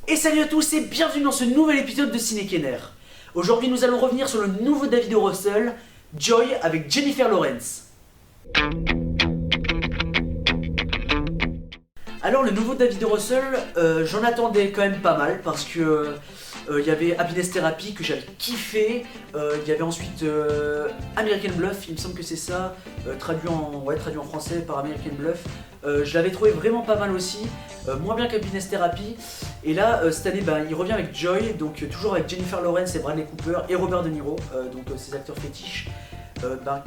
Et salut à tous et bienvenue dans ce nouvel épisode de Ciné Kenner. Aujourd'hui nous allons revenir sur le nouveau David O. Russell, Joy avec Jennifer Lawrence. Alors le nouveau David O. Russell, j'en attendais quand même pas mal parce que il y avait Happiness Therapy que j'avais kiffé, il y avait ensuite American Bluff, il me semble que c'est ça, traduit en français par American Bluff. Je l'avais trouvé vraiment pas mal aussi, moins bien qu'Happiness Therapy. Et là, cette année, il revient avec Joy, donc toujours avec Jennifer Lawrence et Bradley Cooper et Robert De Niro, donc ses acteurs fétiches.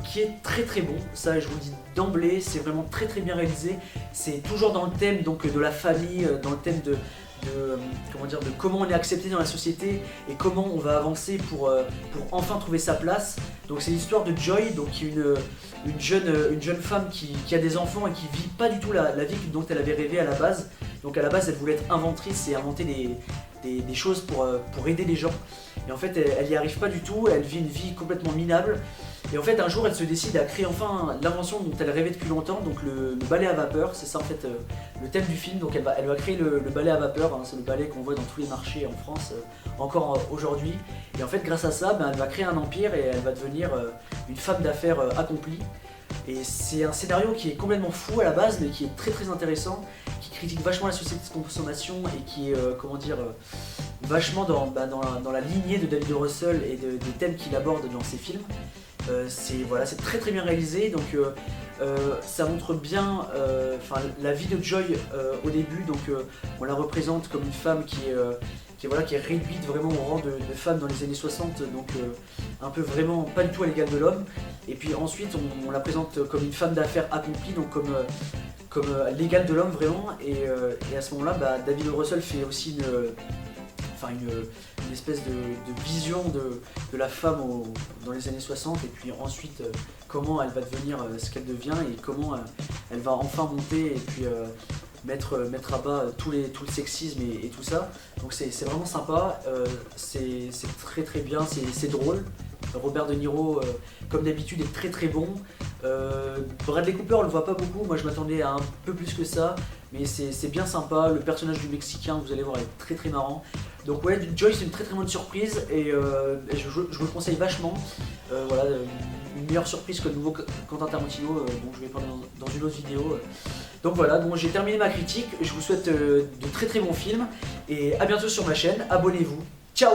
Qui est très très bon, ça je vous le dis d'emblée, c'est vraiment très très bien réalisé. C'est toujours dans le thème donc, de la famille, dans le thème de comment on est accepté dans la société et comment on va avancer pour enfin trouver sa place. Donc c'est l'histoire de Joy, donc, qui est une jeune femme qui a des enfants et qui vit pas du tout la vie dont elle avait rêvé à la base. Donc à la base elle voulait être inventrice et inventer des choses pour aider les gens. Et en fait elle y arrive pas du tout, elle vit une vie complètement minable. Et en fait un jour elle se décide à créer enfin l'invention dont elle rêvait depuis longtemps, donc le balai à vapeur, c'est ça en fait le thème du film. Donc elle va créer le balai à vapeur, hein, c'est le balai qu'on voit dans tous les marchés en France encore aujourd'hui. Et en fait grâce à ça elle va créer un empire et elle va devenir une femme d'affaires accomplie. Et c'est un scénario qui est complètement fou à la base mais qui est très très intéressant, qui critique vachement la société de consommation et qui est vachement dans la lignée de David O. Russell et des thèmes qu'il aborde dans ses films. C'est très très bien réalisé, donc ça montre bien la vie de Joy au début. Donc on la représente comme une femme qui est réduite vraiment au rang de femme dans les années 60, donc un peu vraiment pas du tout à l'égal de l'homme. Et puis ensuite on la présente comme une femme d'affaires accomplie, donc comme l'égal de l'homme vraiment. Et à ce moment-là, David O. Russell fait aussi une espèce de vision de la femme dans les années 60, et puis ensuite comment elle va devenir ce qu'elle devient et comment elle va enfin monter et puis mettre à bas tout le sexisme et tout ça. Donc c'est vraiment sympa, c'est très très bien, c'est drôle. Robert De Niro, comme d'habitude, est très très bon. Bradley Cooper, on le voit pas beaucoup, moi je m'attendais à un peu plus que ça, mais c'est bien sympa. Le personnage du Mexicain, vous allez voir, est très très marrant. Donc ouais, Joy c'est une très très bonne surprise et je vous le conseille vachement. Une meilleure surprise que le nouveau Quentin Tarantino dont je vais parler dans une autre vidéo. Donc voilà, donc j'ai terminé ma critique, je vous souhaite de très très bons films et à bientôt sur ma chaîne, abonnez-vous, ciao!